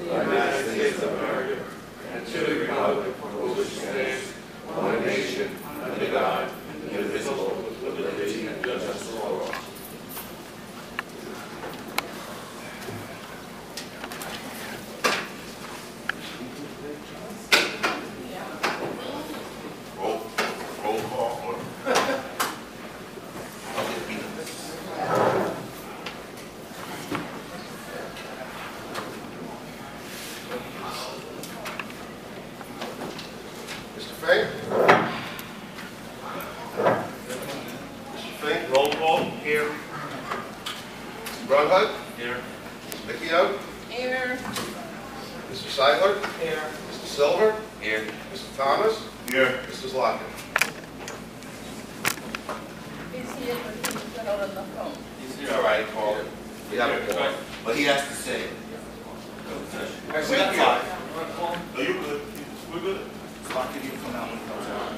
United States of America, and to the republic for which it stands, one nation, under God, indivisible, with liberty and justice for all. Roll call order. Roll call. Here. Mr. Brunhut? Here. Ms. Micchio? Here. Mr. Seidler? Here. Mr. Silver? Here. Mr. Thomas? Here. Mrs. Lockett? He's here, but he's not on the phone. He's all right, call it. We have a call. But he has to say it. We got five. No, you're good. We're good. Lock it in for now when it comes out.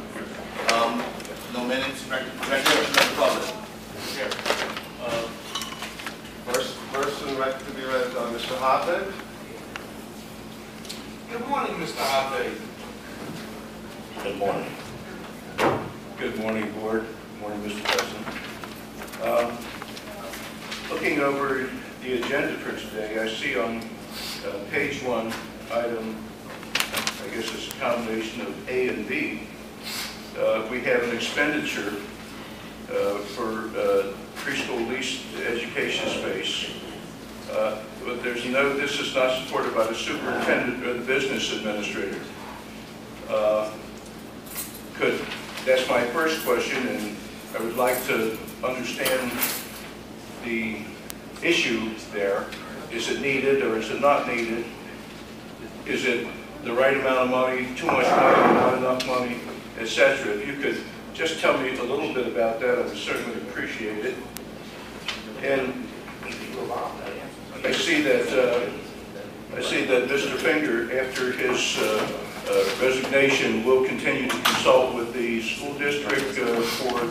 No minutes, recognition of the public. Here. First person to be read, Mr. Hoffman. Good morning, Mr. Hoppe. Good morning. Good morning, Board. Good morning, Mr. President. Looking over the agenda for today, I see on page 1, item, I guess it's a combination of A and B. We have an expenditure for preschool leased education space. But there's no, this is not supported by the superintendent or the business administrator. That's my first question, and I would like to understand the issue there. Is it needed or is it not needed? Is it the right amount of money, too much money, not enough money, etc.? If you could just tell me a little bit about that, I would certainly appreciate it. And I see that Mr. Finger, after his resignation, will continue to consult with the school district for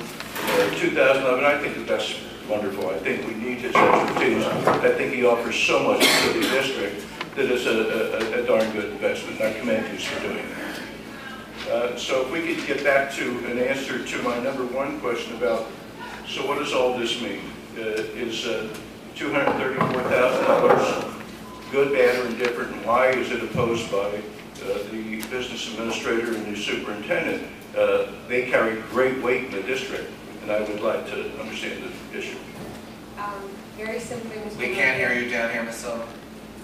2011. I think that's wonderful. I think we need his expertise. I think he offers so much to the district that it's a darn good investment, and I commend you for doing that. So if we could get back to an answer to my number one question about, so what does all this mean? Is $234,000 good, bad, or indifferent, and why is it opposed by the business administrator and the superintendent? They carry great weight in the district, and I would like to understand the issue. Very simply, Mr. We can't hear you down here, Ms. Silva.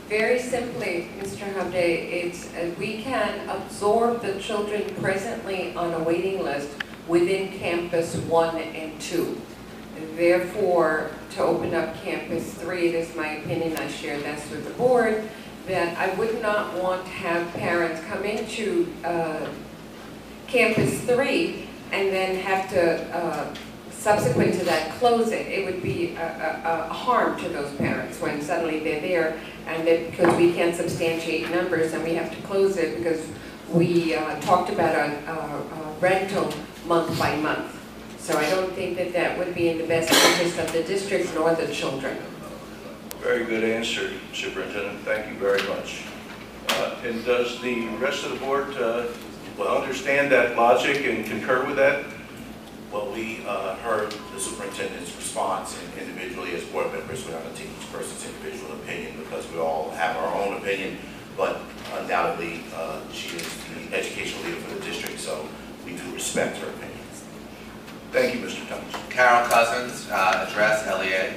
Very simply, Mr. Hubday, it's we can absorb the children presently on a waiting list within campus 1 and 2. Therefore, to open up campus 3, it is my opinion, I share this with the board, that I would not want to have parents come into campus 3 and then have to, subsequent to that, close it. It would be a harm to those parents when suddenly they're there, and because we can't substantiate numbers and we have to close it because we talked about a rental month by month. So I don't think that that would be in the best interest of the district nor the children. Very good answer, Superintendent. Thank you very much. And does the rest of the board understand that logic and concur with that? Well, we heard the superintendent's response, and individually as board members, we're not going to take each person's individual opinion because we all have our own opinion, but undoubtedly she is the educational leader for the district, so we do respect her opinion. Thank you, Mr. Thomas. Carol Cousins, address LEA.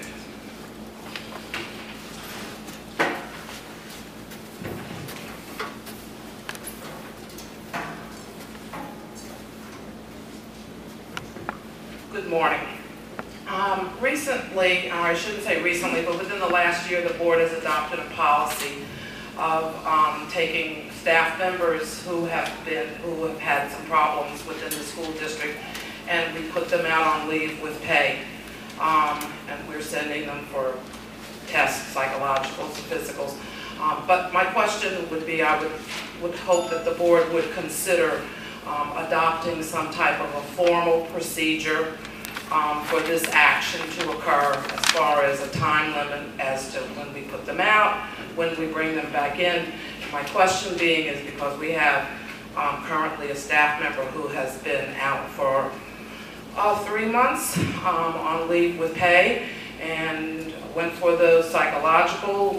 Good morning. Recently, or I shouldn't say recently, but within the last year, the board has adopted a policy of taking staff members who have had some problems within the school district, and we put them out on leave with pay. And we're sending them for tests, psychologicals, physicals. But my question would be, I would hope that the board would consider adopting some type of a formal procedure for this action to occur, as far as a time limit as to when we put them out, when we bring them back in. My question being is because we have currently a staff member who has been out for 3 months on leave with pay, and went for the psychological.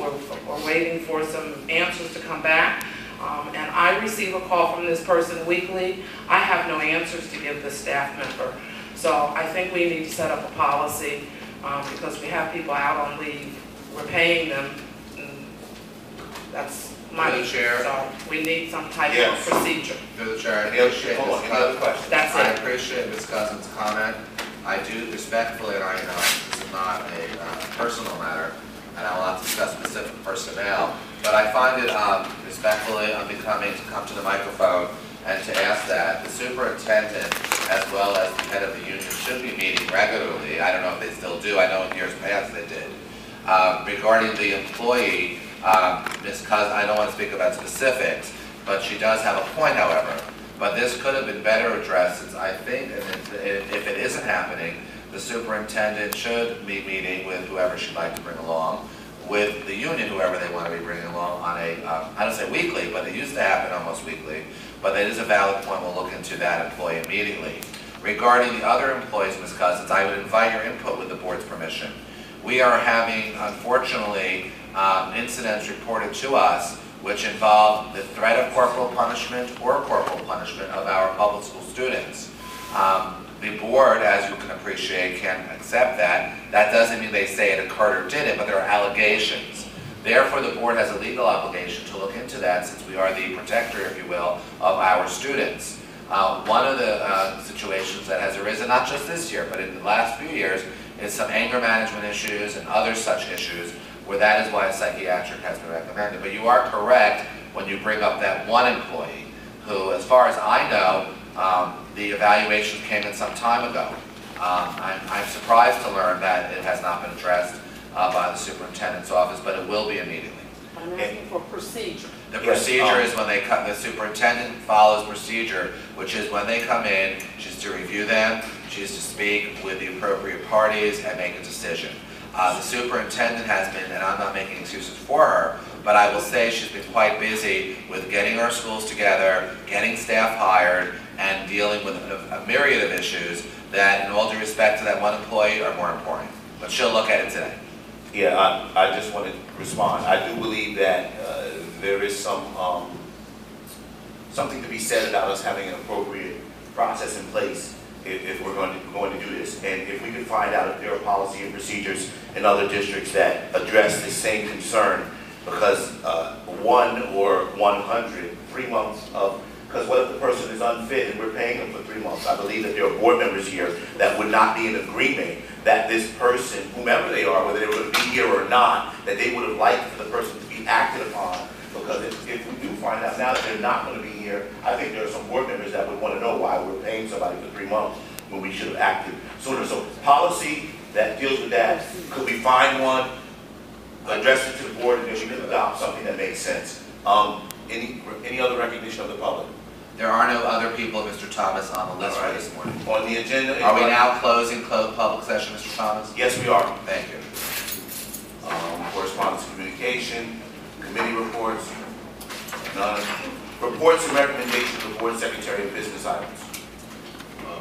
We're waiting for some answers to come back. And I receive a call from this person weekly. I have no answers to give this staff member. So I think we need to set up a policy because we have people out on leave. We're paying them. That's money. Through the chair. So we need some type of Yes. procedure. Through the chair, I appreciate Hold on, Ms. any other Cousins. questions? That's I it. appreciate Ms. Cousins' comment. I do respectfully, and I know this is not a personal matter, and I will not discuss specific personnel, but I find it respectfully unbecoming to come to the microphone and to ask that the superintendent, as well as the head of the union, should be meeting regularly. I don't know if they still do. I know in years past they did. Regarding the employee, Ms. Cousins, I don't want to speak about specifics, but she does have a point, however. But this could have been better addressed, since I think, and if it isn't happening, the superintendent should be meeting with whoever she'd like to bring along, with the union, whoever they want to be bringing along on a, I don't say weekly, but it used to happen almost weekly. But that is a valid point. We'll look into that employee immediately. Regarding the other employees, Ms. Cousins, I would invite your input with the board's permission. We are having, unfortunately, incidents reported to us which involve the threat of corporal punishment or corporal punishment of our public school students. The board, as you can appreciate, can accept that. That doesn't mean they say it occurred or did it, but there are allegations. Therefore, the board has a legal obligation to look into that, since we are the protector, if you will, of our students. One of the situations that has arisen, not just this year, but in the last few years, is some anger management issues and other such issues, where that is why a psychiatric has been recommended. But you are correct when you bring up that one employee who, as far as I know, the evaluation came in some time ago. I'm surprised to learn that it has not been addressed by the superintendent's office, but it will be immediately. I'm asking for procedure. The procedure is when they come, the superintendent follows procedure, which is when they come in, she's to review them, she's to speak with the appropriate parties and make a decision. The superintendent has been, and I'm not making excuses for her, but I will say she's been quite busy with getting our schools together, getting staff hired, and dealing with a myriad of issues that, in all due respect to that one employee, are more important. But she'll look at it today. Yeah, I just want to respond. I do believe that there is something to be said about us having an appropriate process in place if we're going to do this. And if we can find out if there are policy and procedures in other districts that address the same concern, because 1 or 100, 3 months of, because what if the person is unfit and we're paying them for 3 months? I believe that there are board members here that would not be in agreement that this person, whomever they are, whether they were going to be here or not, that they would have liked for the person to be acted upon. Because if we do find out now that they're not going to be here, I think there are some board members that would want to know why we're paying somebody for 3 months when we should have acted sooner. So policy that deals with that, could we find one, address it to the board, and then we could adopt something that makes sense. Any other recognition of the public? There are no other people, Mr. Thomas, on the list for this morning. On the agenda? Are we now closing public session, Mr. Thomas? Yes, we are. Thank you. Correspondence, communication, committee reports, none. Reports and recommendations of board secretary of business items.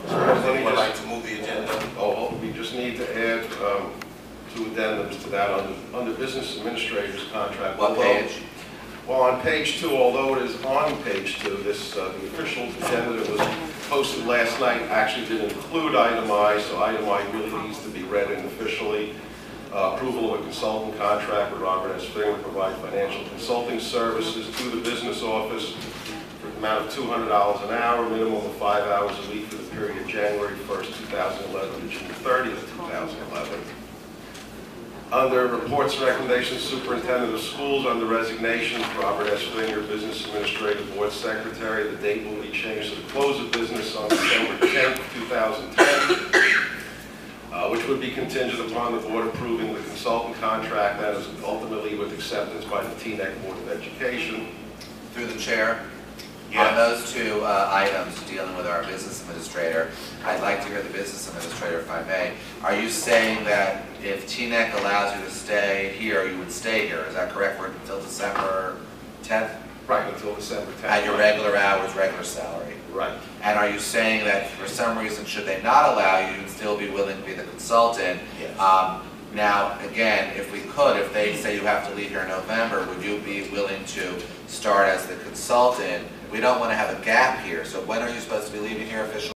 Does anyone like to move the agenda? Oh, we just need to add 2 addendums to that under business administrator's contract. What page? Well, on page 2, although it is on page 2, this the official agenda that was posted last night actually did include item I, so item I really needs to be read in officially. Approval of a consultant contract with Robert S. Finger to provide financial consulting services to the business office for the amount of $200 an hour, minimum of 5 hours a week for the period of January 1st, 2011 to June 30th, 2011. Under reports and recommendations, superintendent of schools, under resignations, Robert S. Finger, business administrative board secretary. The date will be changed to the close of business on December 10th, 2010, which would be contingent upon the board approving the consultant contract, that is ultimately with acceptance by the TNEC Board of Education. Through the chair. Yes. On those two items dealing with our business administrator, I'd like to hear the business administrator, if I may. Are you saying that if TNEC allows you to stay here, you would stay here? Is that correct for until December 10th? Right, until December 10th. At your regular hours, regular salary? Right. And are you saying that for some reason, should they not allow you, you'd still be willing to be the consultant? Yes. Now, again, if we could, if they say you have to leave here in November, would you be willing to start as the consultant? We don't want to have a gap here, so when are you supposed to be leaving here officially?